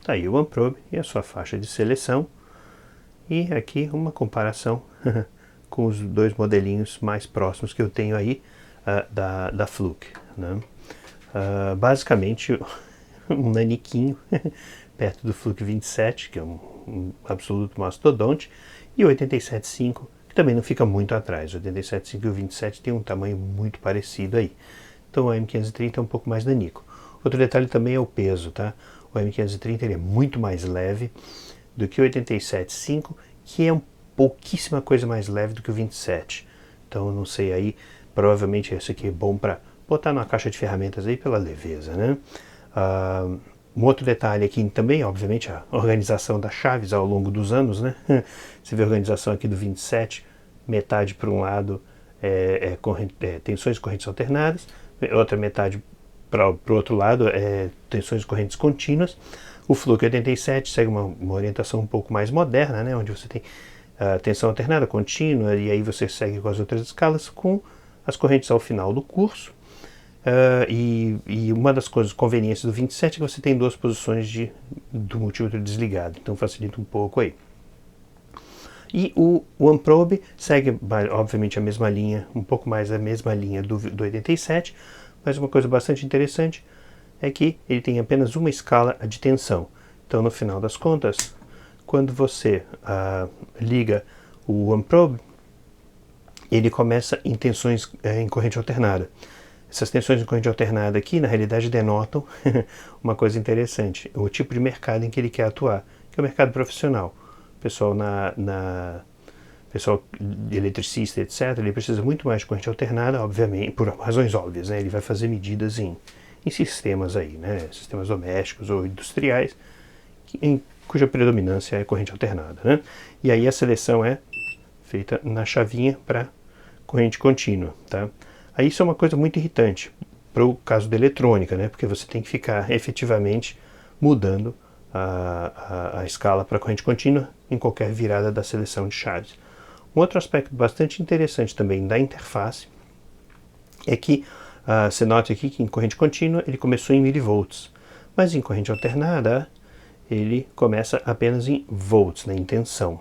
Tá aí o OneProbe e a sua faixa de seleção. E aqui uma comparação com os dois modelinhos mais próximos que eu tenho aí da Fluke, né? Basicamente um naniquinho perto do Fluke 27, que é um absoluto mastodonte, e o 87.5, que também não fica muito atrás. O 87.5 e o 27 tem um tamanho muito parecido aí. Então o M530 é um pouco mais nanico. Outro detalhe também é o peso, tá? O M530 ele é muito mais leve do que o 87.5, que é pouquíssima coisa mais leve do que o 27. Então não sei aí, provavelmente esse aqui é bom para botar numa caixa de ferramentas aí pela leveza, né? Um outro detalhe aqui também, obviamente, a organização das chaves ao longo dos anos, né? Você vê a organização aqui do 27, metade para um lado tensões e correntes alternadas, outra metade para o outro lado tensões e correntes contínuas. O Fluke 87 segue uma orientação um pouco mais moderna, né? Onde você tem tensão alternada contínua, e aí você segue com as outras escalas com as correntes ao final do curso. E uma das coisas convenientes do 27 é que você tem duas posições do multímetro desligado, então facilita um pouco aí. E o OneProbe segue, obviamente, a mesma linha, um pouco mais a mesma linha do 87, mas uma coisa bastante interessante é que ele tem apenas uma escala de tensão. Então, no final das contas, quando você liga o OneProbe, ele começa em tensões em corrente alternada. Essas tensões em corrente alternada aqui, na realidade, denotam uma coisa interessante, o tipo de mercado em que ele quer atuar, que é o mercado profissional. O pessoal pessoal eletricista, etc., ele precisa muito mais de corrente alternada, obviamente, por razões óbvias, né? Ele vai fazer medidas em sistemas aí, né? Sistemas domésticos ou industriais, cuja predominância é corrente alternada, né? E aí a seleção é feita na chavinha para corrente contínua, tá? Aí isso é uma coisa muito irritante para o caso da eletrônica, né? Porque você tem que ficar efetivamente mudando a escala para corrente contínua em qualquer virada da seleção de chaves. Um outro aspecto bastante interessante também da interface é que você nota aqui que em corrente contínua ele começou em milivolts, mas em corrente alternada ele começa apenas em volts, né, em tensão.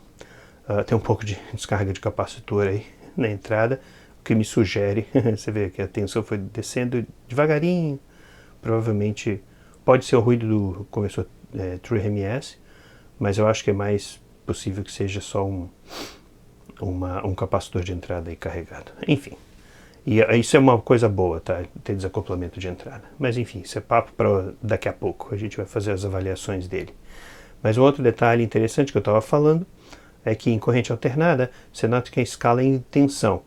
Tem um pouco de descarga de capacitor aí na entrada, o que me sugere, você vê que a tensão foi descendo devagarinho, provavelmente pode ser o ruído do conversor TrueRMS, mas eu acho que é mais possível que seja só um capacitor de entrada aí carregado. Enfim, e isso é uma coisa boa, tá? Ter desacoplamento de entrada. Mas enfim, isso é papo para daqui a pouco, a gente vai fazer as avaliações dele. Mas um outro detalhe interessante que eu estava falando é que em corrente alternada você nota que a escala é em tensão.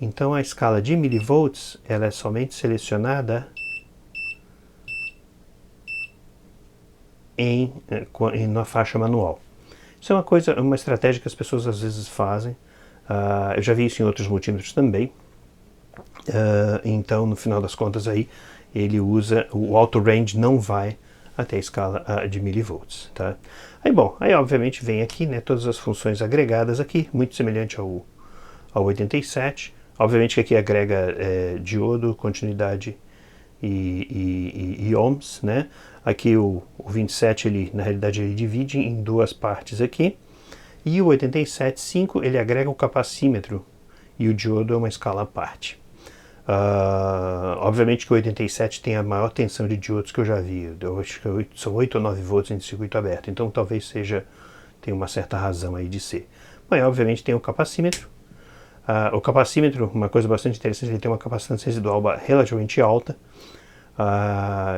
Então a escala de milivolts ela é somente selecionada na faixa manual. Isso é uma estratégia que as pessoas às vezes fazem. Eu já vi isso em outros multímetros também. Então, no final das contas, aí ele usa o auto range, não vai até a escala de milivolts, tá? Aí obviamente vem aqui, né, todas as funções agregadas aqui, muito semelhante ao 87. Obviamente que aqui agrega diodo, continuidade e ohms, né? Aqui o 27, na realidade, ele divide em duas partes aqui. E o 87.5, ele agrega o capacímetro e o diodo é uma escala à parte. Obviamente que o 87 tem a maior tensão de diodos que eu já vi. Eu acho que são 8 ou 9 volts em circuito aberto. Então talvez tenha uma certa razão aí de ser. Mas obviamente tem o capacímetro. O capacímetro, uma coisa bastante interessante, ele tem uma capacitância residual relativamente alta,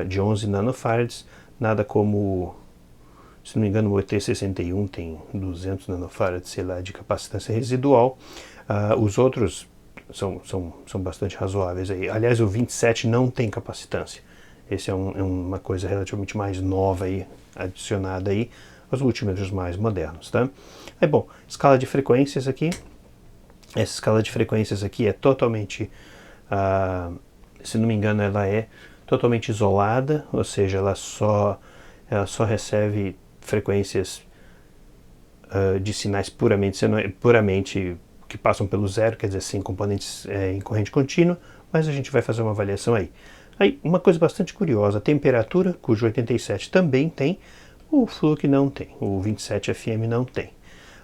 de 11 nanofarads, nada como, se não me engano, o ET61 tem 200 nanofarads, sei lá, de capacitância residual. Os outros são bastante razoáveis aí. Aliás, o 27 não tem capacitância. Esse é uma coisa relativamente mais nova aí, adicionada aí aos multímetros mais modernos, tá? Bom, escala de frequências aqui. Essa escala de frequências aqui é totalmente, se não me engano, ela é totalmente isolada, ou seja, ela só recebe frequências de sinais puramente que passam pelo zero, quer dizer, sem componentes em corrente contínua, mas a gente vai fazer uma avaliação aí. Aí, uma coisa bastante curiosa, a temperatura, cujo 87 também tem, O Fluke não tem, o 27 FM não tem.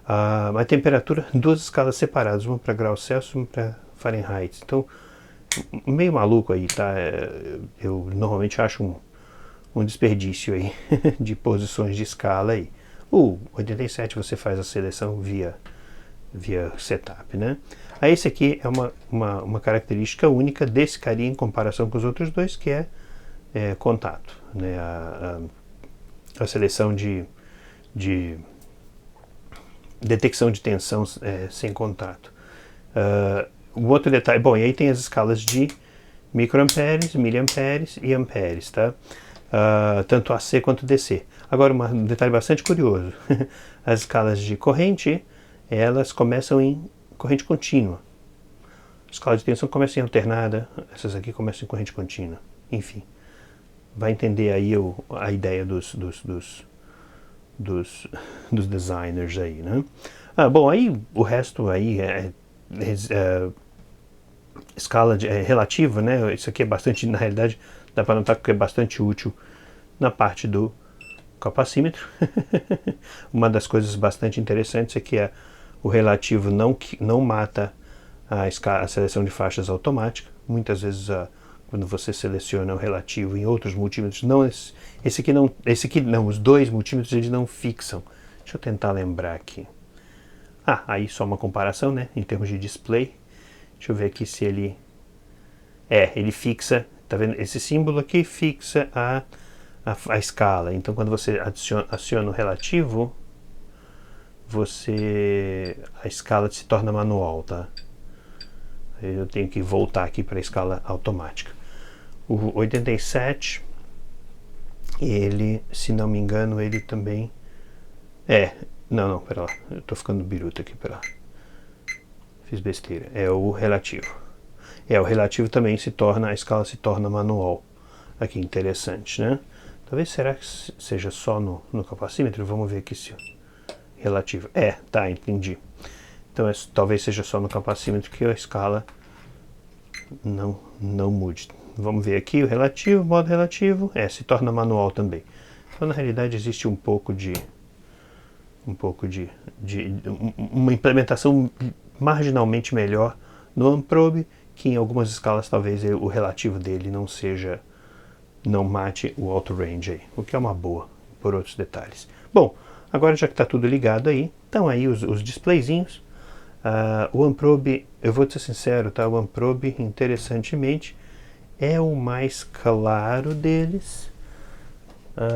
A temperatura, duas escalas separadas, uma para graus Celsius e uma para Fahrenheit. Então, meio maluco aí, tá? Eu normalmente acho um desperdício aí de posições de escala aí. O 87 você faz a seleção via setup, né? Aí esse aqui é uma característica única desse carinha em comparação com os outros dois, que é contato, né? A seleção de detecção de tensão sem contato. O outro detalhe, bom, e aí tem as escalas de microamperes, miliamperes e amperes, tá? Tanto AC quanto DC. Agora, um detalhe bastante curioso. As escalas de corrente, elas começam em corrente contínua. A escala de tensão começa em alternada, essas aqui começam em corrente contínua. Enfim, vai entender aí a ideia dos designers aí, né? Bom, aí o resto aí escala relativa, né? Isso aqui é bastante, na realidade, dá para notar que é bastante útil na parte do capacímetro. Uma das coisas bastante interessantes é que o relativo não mata a seleção de faixas automática. Muitas vezes quando você seleciona o relativo em outros multímetros, não esse aqui não, os dois multímetros eles não fixam. Deixa eu tentar lembrar aqui. Aí só uma comparação, né, em termos de display. Deixa eu ver aqui se ele fixa, tá vendo? Esse símbolo aqui fixa a escala. Então quando você aciona o relativo, a escala se torna manual, tá? Eu tenho que voltar aqui para a escala automática. O 87, ele, se não me engano, ele também não, pera lá, eu tô ficando biruta aqui, pera lá. Fiz besteira, é o relativo. O relativo também a escala se torna manual. Aqui, interessante, né? Talvez, será que seja só no capacímetro? Vamos ver aqui se relativo. Tá, entendi. Então, talvez seja só no capacímetro que a escala não mude. Vamos ver aqui o relativo, modo relativo, se torna manual também. Então, na realidade, existe um pouco de uma implementação marginalmente melhor no Amprobe, que em algumas escalas talvez o relativo dele não mate o auto range aí, o que é uma boa por outros detalhes. Bom, agora já que está tudo ligado aí, estão aí os displayzinhos. O Amprobe, eu vou te ser sincero, tá? O Amprobe, interessantemente, é o mais claro deles,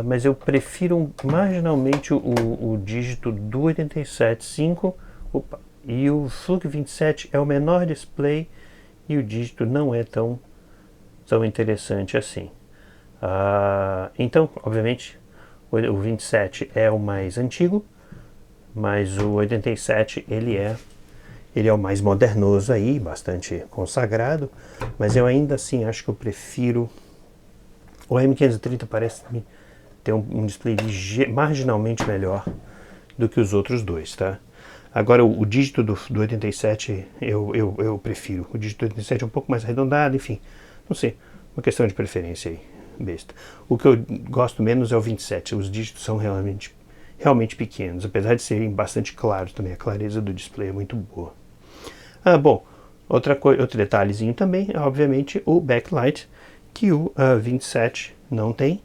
mas eu prefiro marginalmente o dígito do 87.5. E o Fluke 27 é o menor display e o dígito não é tão interessante assim. Então, obviamente, o 27 é o mais antigo, mas o 87 ele é o mais modernoso aí, bastante consagrado, mas eu ainda assim acho que eu prefiro o M530. Parece ter um display marginalmente melhor do que os outros dois, tá? Agora, o dígito do 87 eu prefiro. O dígito do 87 é um pouco mais arredondado, enfim. Não sei, uma questão de preferência aí, besta. O que eu gosto menos é o 27. Os dígitos são realmente pequenos, apesar de serem bastante claros também. A clareza do display é muito boa. Bom, outro detalhezinho também é, obviamente, o backlight, que o 27 não tem.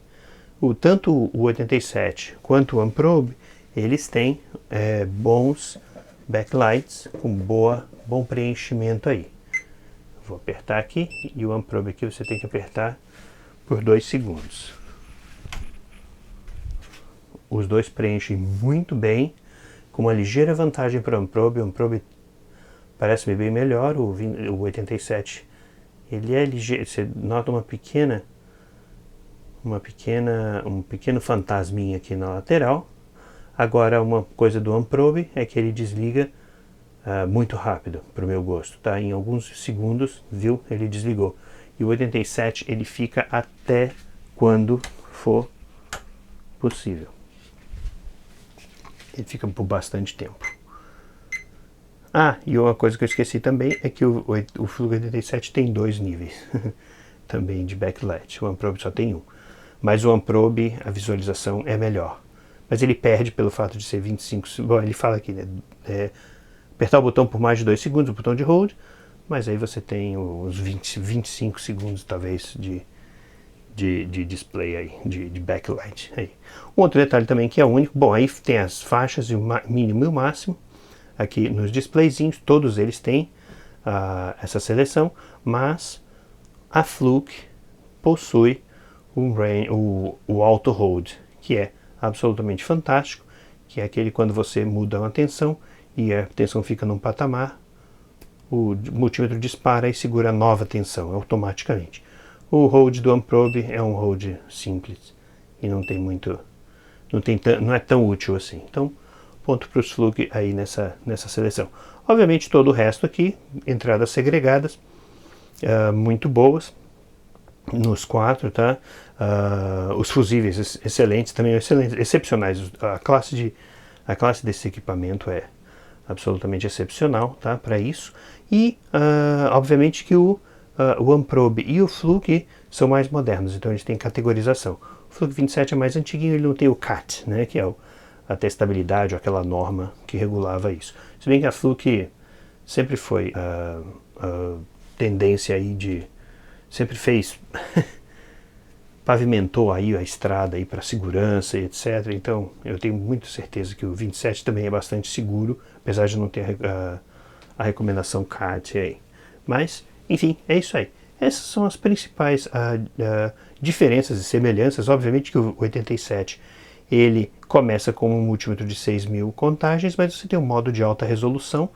Tanto o 87 quanto o Amprobe, eles têm bons backlights com bom preenchimento aí. Vou apertar aqui e o Amprobe aqui você tem que apertar por 2 segundos. Os dois preenchem muito bem, com uma ligeira vantagem para o Amprobe. O Amprobe parece-me bem melhor. O 87 ele é ligeiro, você nota um pequeno fantasminha aqui na lateral. Agora, uma coisa do Amprobe é que ele desliga muito rápido, para o meu gosto, tá? Em alguns segundos, viu? Ele desligou. E o 87 ele fica até quando for possível. Ele fica por bastante tempo. E uma coisa que eu esqueci também é que o Fluke 87 tem 2 níveis também de backlight. O Amprobe só tem um. Mas o Amprobe, a visualização é melhor. mas ele perde pelo fato de ser 25 segundos. Bom, ele fala aqui, né? Apertar o botão por mais de 2 segundos, o botão de hold, mas aí você tem os 25 segundos, talvez, de display aí, de backlight. Aí. Um outro detalhe também que é único, bom, aí tem as faixas, o mínimo e o máximo, aqui nos displayzinhos, todos eles têm essa seleção, mas a Fluke possui o Auto Hold, que é absolutamente fantástico, que é aquele quando você muda uma tensão e a tensão fica num patamar, o multímetro dispara e segura a nova tensão automaticamente. O hold do Unprobe é um hold simples e não é tão útil assim. Então, ponto para os Fluke aí nessa seleção. Obviamente todo o resto aqui, entradas segregadas, muito boas nos 4, tá? Os fusíveis excelentes, também excepcionais. A classe desse equipamento é absolutamente excepcional, tá? Para isso. E, obviamente que o Unprobe e o Fluke são mais modernos, então eles têm categorização. O Fluke 27 é mais antiguinho, ele não tem o CAT, né? Que é a testabilidade, ou aquela norma que regulava isso. Se bem que a Fluke sempre foi tendência aí sempre fez pavimentou aí a estrada aí para segurança e etc. Então eu tenho muita certeza que o 27 também é bastante seguro, apesar de não ter a recomendação CAT aí. Mas, enfim, é isso aí. Essas são as principais diferenças e semelhanças. Obviamente que o 87 ele começa com um multímetro de 6.000 contagens, mas você tem um modo de alta resolução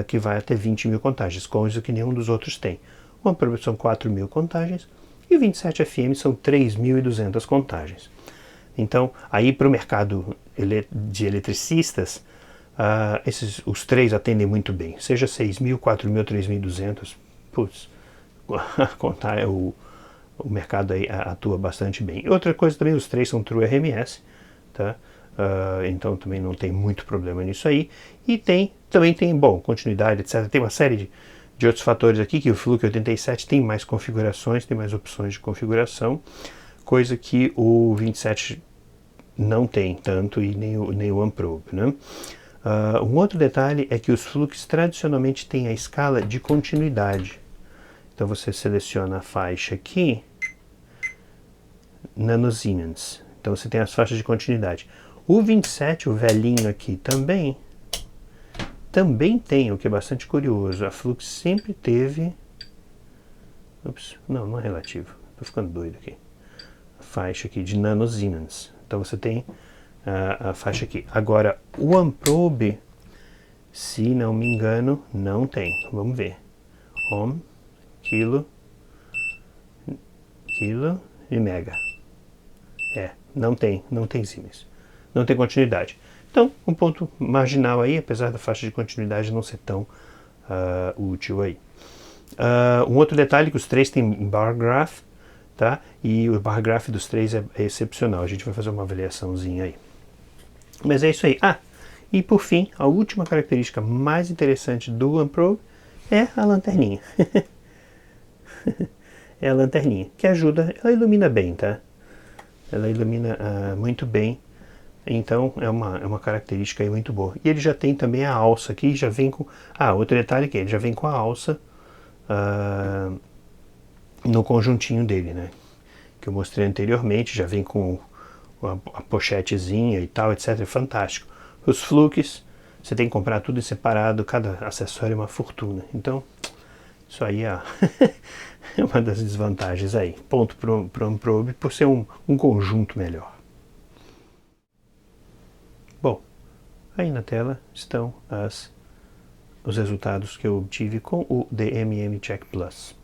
que vai até 20.000 contagens, coisa que nenhum dos outros tem. O Unprobe são 4.000 contagens e o 27 FM são 3.200 contagens. Então, aí para o mercado de eletricistas, os três atendem muito bem. Seja 6.000, 4.000, 3.200, putz, o mercado aí atua bastante bem. E outra coisa também, os três são True RMS, tá? Então também não tem muito problema nisso aí. E também tem, bom, continuidade, etc. Tem uma série de outros fatores aqui, que o Fluke 87 tem mais configurações, tem mais opções de configuração, coisa que o 27 não tem tanto e nem o Unprobe, né? Um outro detalhe é que os Flukes tradicionalmente têm a escala de continuidade. Então você seleciona a faixa aqui, nanosiemens. Então você tem as faixas de continuidade. O 27, o velhinho aqui, também tem, o que é bastante curioso. A Flux sempre teve... Ups, não é relativo. Estou ficando doido aqui. A faixa aqui de nanosiemens. Então você tem a faixa aqui. Agora, o Unprobe, se não me engano, não tem. Vamos ver. Ohm, quilo e mega. Não tem siemens. Não tem continuidade. Então, um ponto marginal aí, apesar da faixa de continuidade não ser tão útil aí. Um outro detalhe, que os três têm bar graph, tá? E o bar graph dos três é excepcional. A gente vai fazer uma avaliaçãozinha aí. Mas é isso aí. E por fim, a última característica mais interessante do Unprobe é a lanterninha. É a lanterninha, que ajuda, ela ilumina bem, tá? Ela ilumina muito bem, então é uma característica aí muito boa. E ele já tem também a alça aqui, já vem com... outro detalhe que ele já vem com a alça no conjuntinho dele, né? Que eu mostrei anteriormente, já vem com a pochetezinha e tal, etc. É fantástico. Os Flukes, você tem que comprar tudo em separado, cada acessório é uma fortuna. Então, isso aí é uma das desvantagens aí. Ponto para o Unprobe por ser um conjunto melhor. Bom, aí na tela estão os resultados que eu obtive com o DMM Check Plus.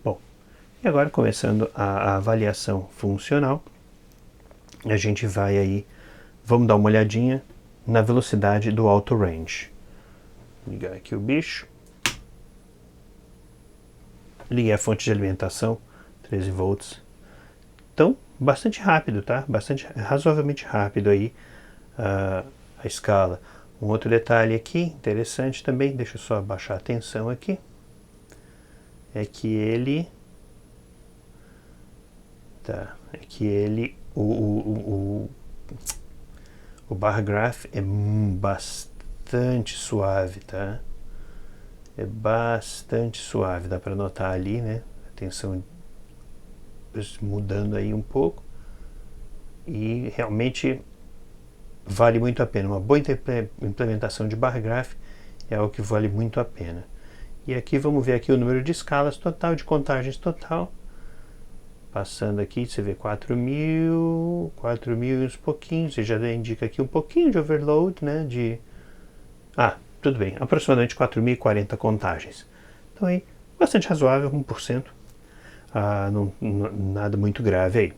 Bom, e agora começando a avaliação funcional, a gente vai aí, vamos dar uma olhadinha na velocidade do Auto Range. Vou ligar aqui o bicho. Liguei a fonte de alimentação, 13 volts. Então, bastante rápido, tá? Razoavelmente rápido aí a escala. Um outro detalhe aqui, interessante também, deixa eu só abaixar a tensão aqui. é que ele... Tá, é que ele... O bar graph é bastante suave, tá? É bastante suave, dá para notar ali, né? A tensão mudando aí um pouco. E realmente vale muito a pena. Uma boa implementação de bar graph é algo que vale muito a pena. E aqui vamos ver aqui o número de escalas total, de contagens total. Passando aqui, você vê 4.000 e uns pouquinhos, você já indica aqui um pouquinho de overload, né, tudo bem, aproximadamente 4.040 contagens. Então aí, bastante razoável, 1%, nada muito grave aí.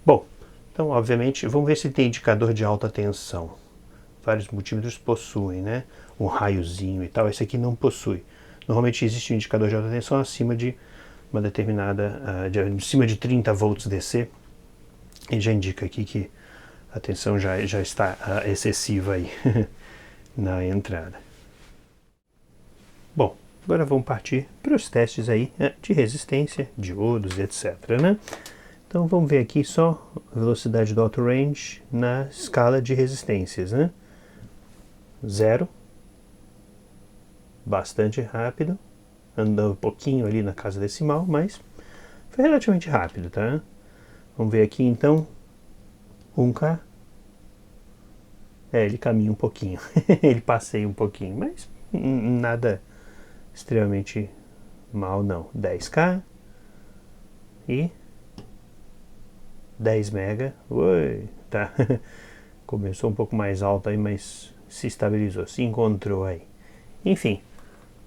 Bom, então obviamente, vamos ver se tem indicador de alta tensão. Vários multímetros possuem, né, um raiozinho e tal, esse aqui não possui. Normalmente existe um indicador de alta tensão acima de uma determinada, acima de 30 volts DC, e já indica aqui que a tensão já está excessiva aí na entrada. Bom, agora vamos partir para os testes aí de resistência, diodos, etc, né? Então vamos ver aqui só a velocidade do auto range na escala de resistências, né? 0, bastante rápido, andando um pouquinho ali na casa decimal, mas foi relativamente rápido, tá? Vamos ver aqui então, 1K, ele caminha um pouquinho, ele passeia um pouquinho, mas nada extremamente mal não. 10K e 10 mega, oi, tá? Começou um pouco mais alto aí, mas se estabilizou, se encontrou aí. Enfim,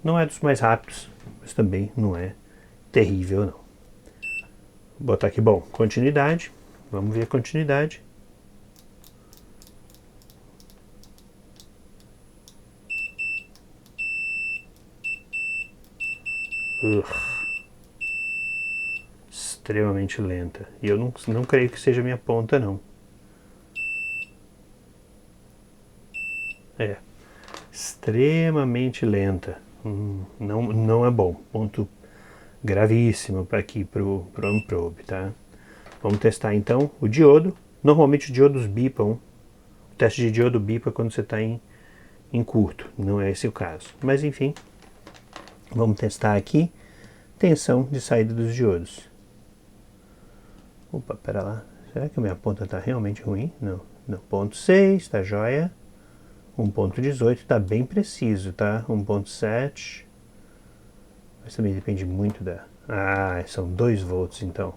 não é dos mais rápidos, mas também não é terrível não. Vou botar aqui, bom, continuidade, vamos ver a continuidade. Extremamente lenta, e eu não creio que seja minha ponta não. É, extremamente lenta, não é bom, ponto gravíssimo para aqui para o Unprobe, tá? Vamos testar então o diodo. Normalmente os diodos bipam, o teste de diodo bipa quando você está em curto, não é esse o caso. Mas enfim, vamos testar aqui tensão de saída dos diodos. Opa, pera lá, será que a minha ponta está realmente ruim? Não, 0.6, tá joia. 1.18 está bem preciso, tá? 1.7, mas também depende muito da... são 2 volts então.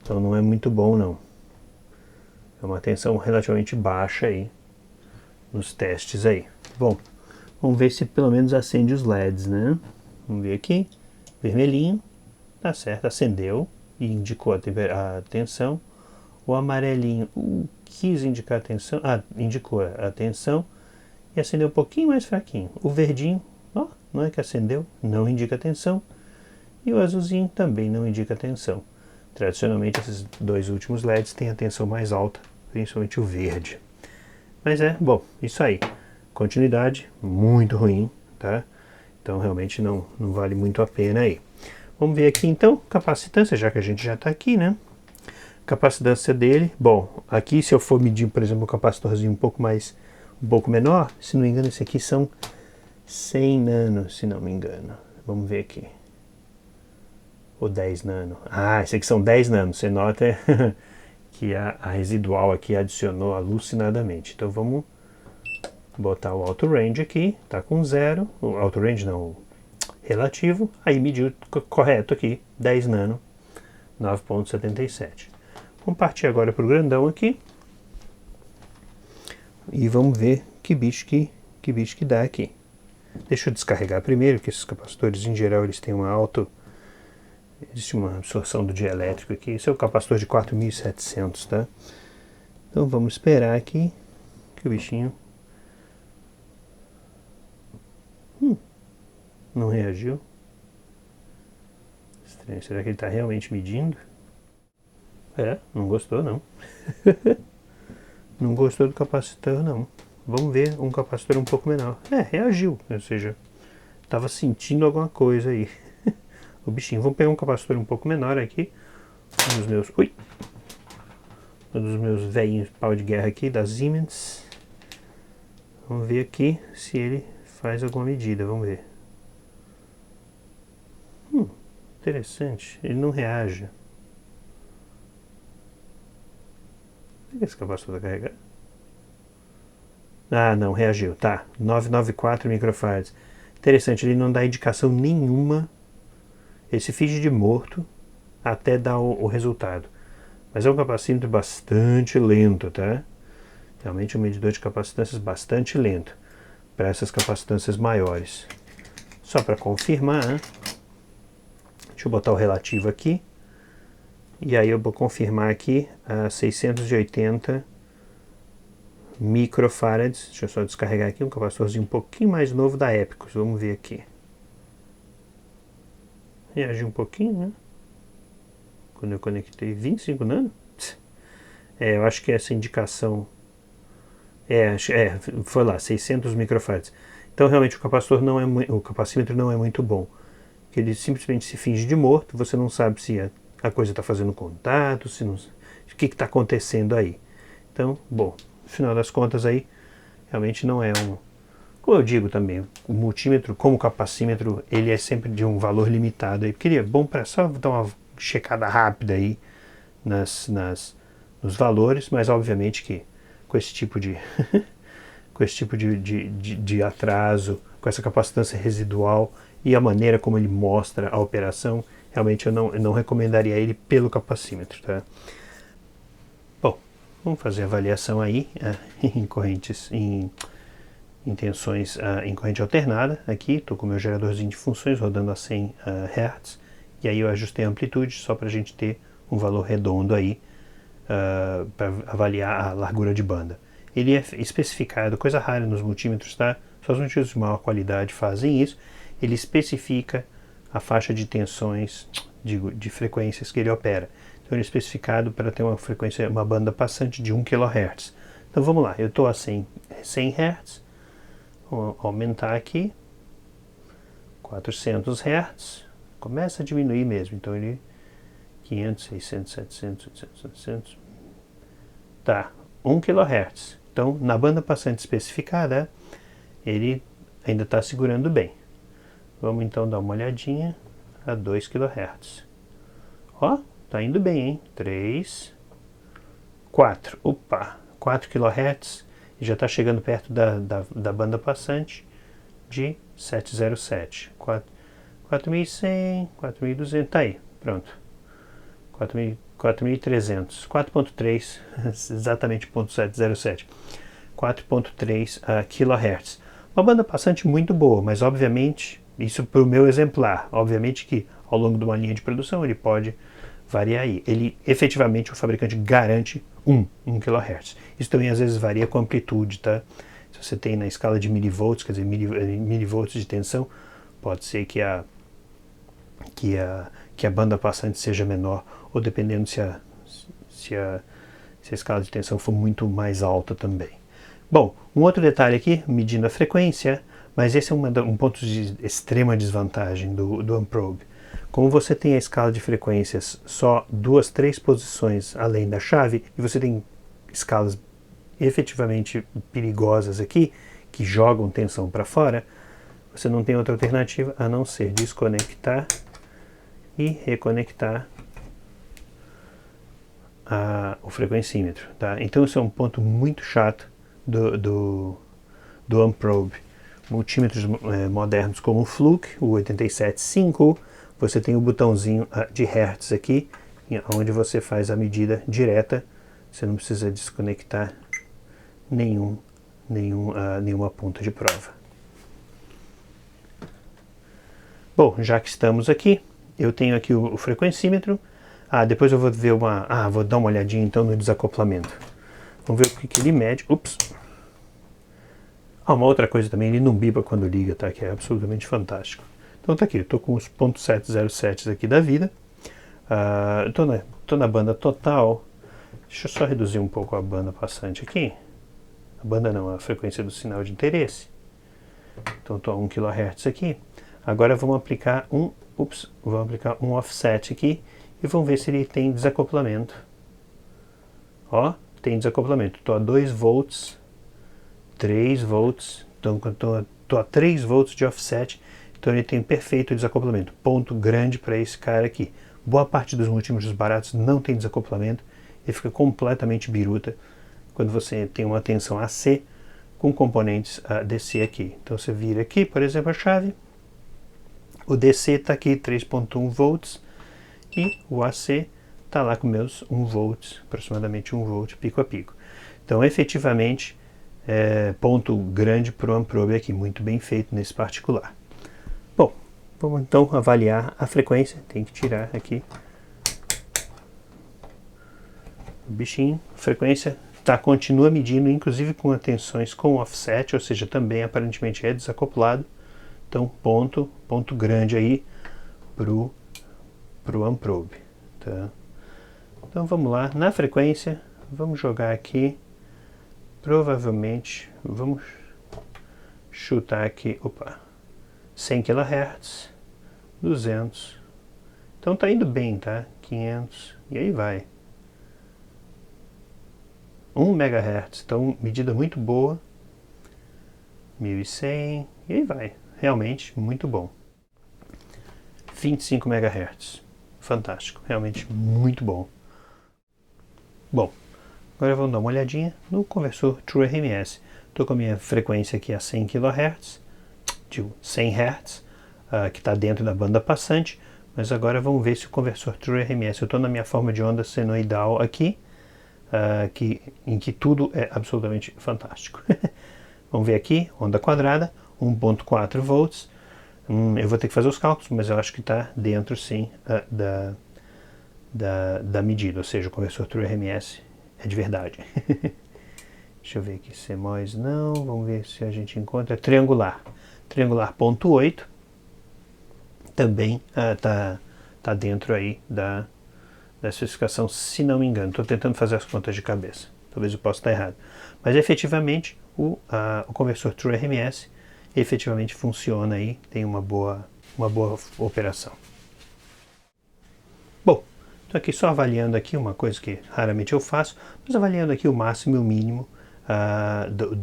Então não é muito bom não. É uma tensão relativamente baixa aí nos testes aí. Bom, vamos ver se pelo menos acende os LEDs, né? Vamos ver aqui, vermelhinho, tá certo, acendeu e indicou a tensão. O amarelinho quis indicar a tensão, indicou a tensão e acendeu um pouquinho mais fraquinho. O verdinho, não é que acendeu, não indica tensão. E o azulzinho também não indica tensão. Tradicionalmente esses dois últimos LEDs têm a tensão mais alta, principalmente o verde. Mas bom, isso aí. Continuidade, muito ruim, tá? Então realmente não vale muito a pena aí. Vamos ver aqui então, capacitância, já que a gente já está aqui, né? Capacitância dele, bom, aqui se eu for medir, por exemplo, um capacitorzinho um pouco menor, se não me engano, esse aqui são 100 nanos, se não me engano. Vamos ver aqui. Ou 10 nano. Esse aqui são 10 nanos. Você nota que a residual aqui adicionou alucinadamente. Então vamos botar o auto range aqui. Tá com 0. O auto range não, o relativo. Aí mediu correto aqui. 10 nano. 9.77. Vamos partir agora para o grandão aqui. E vamos ver que bicho que dá aqui. Deixa eu descarregar primeiro, que esses capacitores em geral eles têm existe uma absorção do dielétrico aqui. Esse é o capacitor de 4.700, tá? Então vamos esperar aqui que o bichinho não reagiu. Estranho, será que ele está realmente medindo? Não gostou não. Não gostou do capacitor não. Vamos ver um capacitor um pouco menor. Reagiu, ou seja, estava sentindo alguma coisa aí. o bichinho. Vou pegar um capacitor um pouco menor aqui, um dos meus velhinhos pau de guerra aqui, da Siemens. Vamos ver aqui se ele faz alguma medida, vamos ver. Interessante, ele não reage. Por que esse capacitor está carregado? Ah, não, reagiu, tá. 994 microfarads. Interessante, ele não dá indicação nenhuma. Ele se finge de morto até dar o resultado. Mas é um capacímetro bastante lento, tá? Realmente um medidor de capacitâncias bastante lento para essas capacitâncias maiores. Só para confirmar, né? Deixa eu botar o relativo aqui. E aí eu vou confirmar aqui a 680 microfarads. Deixa eu só descarregar aqui um capacitorzinho um pouquinho mais novo da Epicus. Vamos ver aqui. Reagiu um pouquinho, né? Quando eu conectei 25 nano. Eu acho que essa indicação foi lá, 600 microfarads. Então realmente o capacitor não é o capacímetro não é muito bom. Ele simplesmente se finge de morto, você não sabe se a coisa está fazendo contato, se não, o que está acontecendo aí. Então, bom, no final das contas aí, realmente não é como eu digo também, o multímetro como capacímetro, ele é sempre de um valor limitado aí, porque ele é bom para só dar uma checada rápida aí nos valores, mas obviamente que com esse tipo de com esse tipo de atraso, com essa capacitância residual e a maneira como ele mostra a operação, realmente eu não recomendaria ele pelo capacímetro, tá? Bom, vamos fazer a avaliação aí em correntes, em tensões em corrente alternada. Aqui estou com o meu geradorzinho de funções rodando a 100 Hz, e aí eu ajustei a amplitude só para a gente ter um valor redondo aí para avaliar a largura de banda. Ele é especificado, coisa rara nos multímetros, tá? Só os multímetros de maior qualidade fazem isso. Ele especifica a faixa de tensões, de frequências que ele opera. Então ele é especificado para ter uma frequência, uma banda passante de 1 kHz. Então vamos lá, eu estou a 100 Hz, vou aumentar aqui, 400 Hz, começa a diminuir mesmo, então ele 500, 600, 700, 800, 900, tá, 1 kHz. Então na banda passante especificada, ele ainda está segurando bem. Vamos então dar uma olhadinha a 2 kHz. Ó, tá indo bem, hein? 3, 4, opa, 4 kHz e já está chegando perto da banda passante de 707. 4.100, 4.200, tá aí, pronto. 4.300, 4.3, exatamente 0.707. 4.3 kHz. Uma banda passante muito boa, mas obviamente, isso para o meu exemplar, obviamente que ao longo de uma linha de produção ele pode variar aí. Ele, efetivamente, o fabricante garante 1 kHz. Isso também às vezes varia com amplitude, tá? Se você tem na escala de milivolts, quer dizer, milivolts de tensão, pode ser que a banda passante seja menor, ou dependendo se a escala de tensão for muito mais alta também. Bom, um outro detalhe aqui, medindo a frequência, mas esse é um ponto de extrema desvantagem do Unprobe. Como você tem a escala de frequências só 2, 3 posições além da chave, e você tem escalas efetivamente perigosas aqui, que jogam tensão para fora, você não tem outra alternativa a não ser desconectar e reconectar o frequencímetro, tá? Então isso é um ponto muito chato do Unprobe. Multímetros modernos como o Fluke, o 875, você tem o botãozinho de Hertz aqui, onde você faz a medida direta, você não precisa desconectar nenhuma ponta de prova. Bom, já que estamos aqui, eu tenho aqui o frequencímetro. Depois eu vou ver vou dar uma olhadinha então no desacoplamento. Vamos ver o que ele mede. Ups. Uma outra coisa também, ele não biba quando liga, tá? Que é absolutamente fantástico. Então tá aqui, eu tô com os .707 aqui da vida. Tô na banda total. Deixa eu só reduzir um pouco a banda passante aqui. A banda não, a frequência do sinal de interesse. Então tô a 1 kHz aqui. Agora vamos aplicar um vamos aplicar um offset aqui e vamos ver se ele tem desacoplamento. Ó, tem desacoplamento. Estou a 2 volts, 3 volts, então estou a 3 volts de offset, então ele tem perfeito desacoplamento. Ponto grande para esse cara aqui. Boa parte dos multímetros baratos não tem desacoplamento, ele fica completamente biruta quando você tem uma tensão AC com componentes DC aqui. Então você vira aqui, por exemplo, a chave, o DC está aqui 3.1 volts e o AC está lá com meus 1 volts, aproximadamente 1 volt pico a pico. Então efetivamente ponto grande para o Amprobe aqui, muito bem feito nesse particular. Bom, vamos então avaliar a frequência, tem que tirar aqui o bichinho, a frequência continua medindo, inclusive com tensões com offset, ou seja, também aparentemente é desacoplado. Então ponto grande aí pro Amprobe, tá? Então vamos lá, na frequência, vamos jogar aqui, provavelmente, vamos chutar aqui, 100 kHz, 200, então tá indo bem, tá? 500, e aí vai. 1 MHz, então medida muito boa, 1100, e aí vai, realmente muito bom. 25 MHz, fantástico, realmente muito bom. Bom, agora vamos dar uma olhadinha no conversor True RMS. Estou com a minha frequência aqui a 100 kHz, de 100 Hz, que está dentro da banda passante, mas agora vamos ver se o conversor True RMS, eu estou na minha forma de onda senoidal aqui, em que tudo é absolutamente fantástico. Vamos ver aqui, onda quadrada, 1.4 volts, eu vou ter que fazer os cálculos, mas eu acho que está dentro sim da medida, ou seja, o conversor True RMS é de verdade. Deixa eu ver aqui, CMOS não, vamos ver se a gente encontra triangular. Triangular 0.8 também tá dentro aí da especificação, se não me engano. Estou tentando fazer as contas de cabeça, talvez eu possa estar errado. Mas efetivamente o conversor True RMS efetivamente funciona aí, tem uma boa operação. Bom, estou aqui só avaliando aqui uma coisa que raramente eu faço, mas avaliando aqui o máximo e o mínimo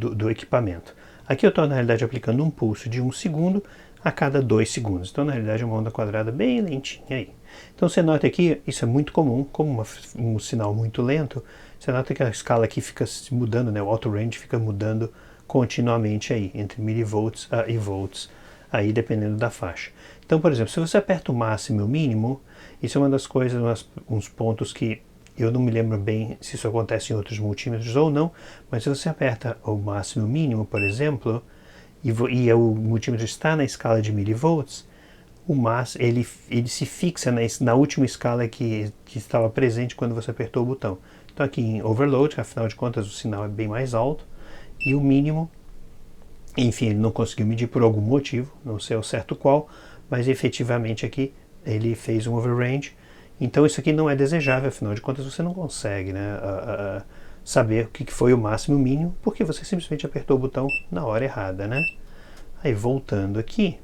do equipamento. Aqui eu estou na realidade aplicando um pulso de 1 segundo a cada 2 segundos. Então na realidade é uma onda quadrada bem lentinha aí. Então você nota aqui, isso é muito comum, como um sinal muito lento, você nota que a escala aqui fica se mudando, né? O auto range fica mudando continuamente aí, entre milivolts e volts, aí dependendo da faixa. Então, por exemplo, se você aperta o máximo e o mínimo, isso é uma das coisas, uns pontos que eu não me lembro bem se isso acontece em outros multímetros ou não, mas se você aperta o máximo e o mínimo, por exemplo, e o multímetro está na escala de milivolts, o máximo, ele se fixa na última escala que estava presente quando você apertou o botão. Então aqui em overload, afinal de contas o sinal é bem mais alto, e o mínimo, enfim, ele não conseguiu medir por algum motivo, não sei ao certo qual, mas efetivamente aqui ele fez um overrange. Então isso aqui não é desejável, afinal de contas você não consegue, né, saber o que foi o máximo e o mínimo, porque você simplesmente apertou o botão na hora errada, né? Aí voltando aqui,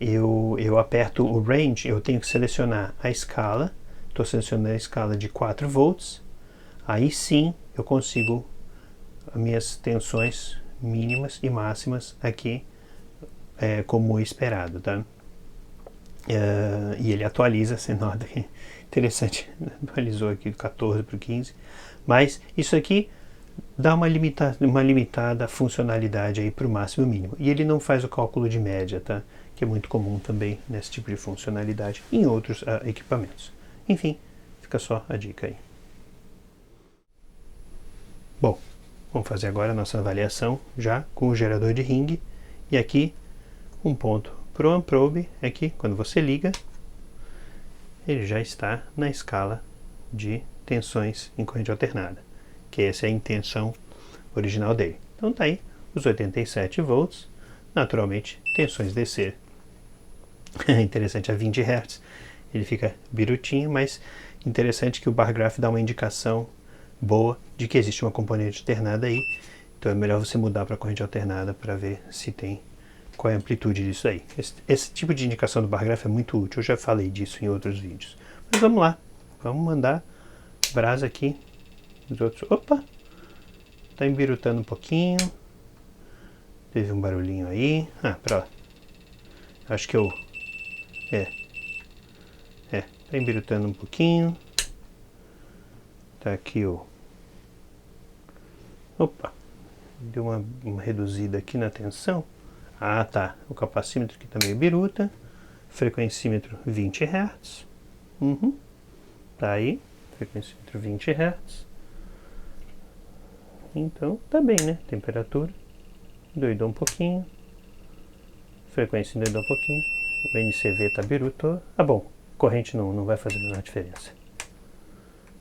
eu aperto o range, eu tenho que selecionar a escala, estou selecionando a escala de 4 volts, aí sim eu consigo as minhas tensões mínimas e máximas aqui, como esperado, tá? E ele atualiza, você nota que interessante, atualizou aqui de 14 para 15, mas isso aqui dá uma limitada funcionalidade aí para o máximo e mínimo, e ele não faz o cálculo de média, tá? Que é muito comum também nesse tipo de funcionalidade em outros equipamentos. Enfim, fica só a dica aí. Bom, vamos fazer agora a nossa avaliação já com o gerador de ringue, e aqui um ponto para o Amprobe é que quando você liga, ele já está na escala de tensões em corrente alternada, que essa é a intenção original dele. Então tá aí os 87 volts, naturalmente tensões DC. Interessante, a 20 Hz ele fica birutinho, mas interessante que o bar graph dá uma indicação boa de que existe uma componente alternada aí, então é melhor você mudar para corrente alternada para ver se tem qual é a amplitude disso aí. Esse tipo de indicação do bar graph é muito útil, eu já falei disso em outros vídeos. Mas vamos lá, vamos mandar brasa aqui. Os outros, opa, tá embirutando um pouquinho. Teve um barulhinho aí. Pra lá. Acho que eu... tá embirutando um pouquinho. Tá aqui o... Opa, deu uma reduzida aqui na tensão. Tá, o capacímetro aqui tá meio biruta. Frequencímetro 20 Hz. Tá aí, frequencímetro 20 Hz. Então, tá bem, né? Temperatura. Doidou um pouquinho. Frequência doidou um pouquinho. O NCV tá biruto. Bom, corrente não vai fazer nenhuma diferença.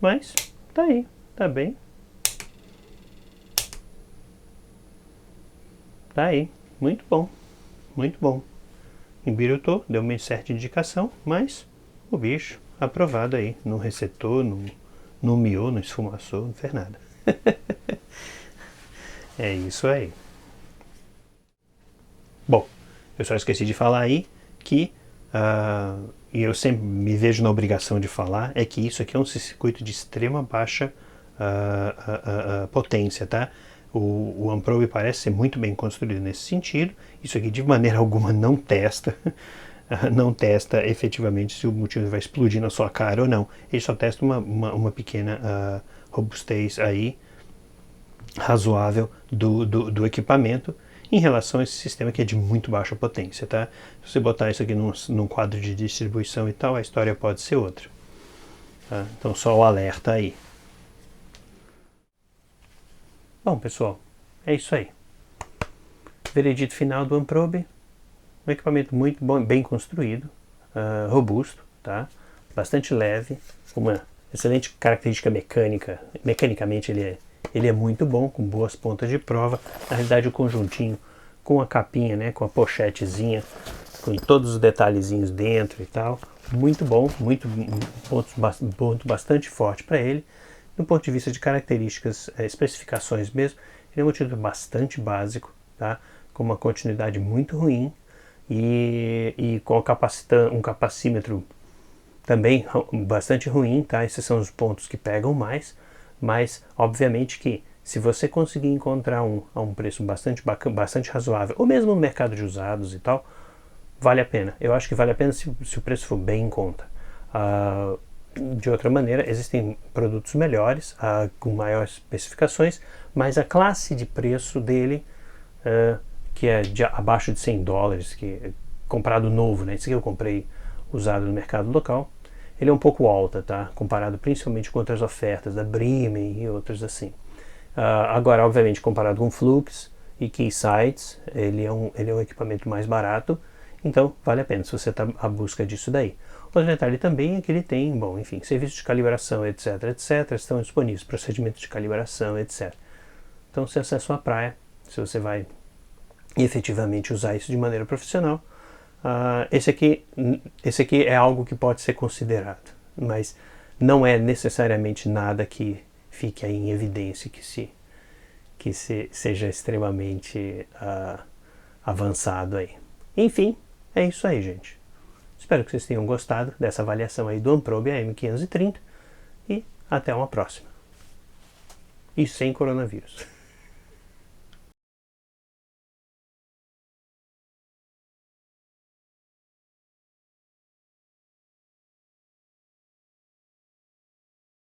Mas, tá aí, tá bem. Tá aí, muito bom, muito bom. Embirutou, deu uma certa indicação, mas o bicho aprovado aí. Não ressetou, não miou, não esfumaçou, não fez nada. É isso aí. Bom, eu só esqueci de falar aí que, e eu sempre me vejo na obrigação de falar, é que isso aqui é um circuito de extrema baixa potência, tá? O Unprobe parece ser muito bem construído nesse sentido. Isso aqui de maneira alguma não testa efetivamente se o multímetro vai explodir na sua cara ou não. Ele só testa uma pequena robustez aí razoável do equipamento em relação a esse sistema que é de muito baixa potência, tá? Se você botar isso aqui num quadro de distribuição e tal, a história pode ser outra. Tá? Então só o alerta aí. Bom, pessoal, é isso aí. Veredito final do Unprobe. Um equipamento muito bom, bem construído, robusto, tá? Bastante leve, uma excelente característica mecânica. Mecanicamente ele é muito bom, com boas pontas de prova. Na realidade o conjuntinho com a capinha, né, com a pochetezinha, com todos os detalhezinhos dentro e tal. Muito bom, ponto bastante forte para ele. Do ponto de vista de características, especificações mesmo, ele é um multímetro bastante básico, tá? Com uma continuidade muito ruim e com um capacímetro também bastante ruim, tá? Esses são os pontos que pegam mais, mas obviamente que se você conseguir encontrar a um preço bastante razoável, ou mesmo no mercado de usados e tal, vale a pena. Eu acho que vale a pena se o preço for bem em conta. De outra maneira, existem produtos melhores, com maiores especificações, mas a classe de preço dele, que é abaixo de $100, que é comprado novo, né? Esse aqui eu comprei usado no mercado local, ele é um pouco alta, tá? Comparado principalmente com outras ofertas da Bremen e outras assim. Agora, obviamente, comparado com Flux e Keysights, ele é um equipamento mais barato, então vale a pena se você está à busca disso daí. Outro detalhe também é que ele tem, bom, enfim, serviços de calibração, etc, estão disponíveis, procedimentos de calibração, etc. Então, se essa é a sua praia, se você vai efetivamente usar isso de maneira profissional, esse aqui é algo que pode ser considerado, mas não é necessariamente nada que fique aí em evidência, que seja extremamente avançado aí. Enfim, é isso aí, gente. Espero que vocês tenham gostado dessa avaliação aí do Unprobe AM530 e até uma próxima. E sem coronavírus.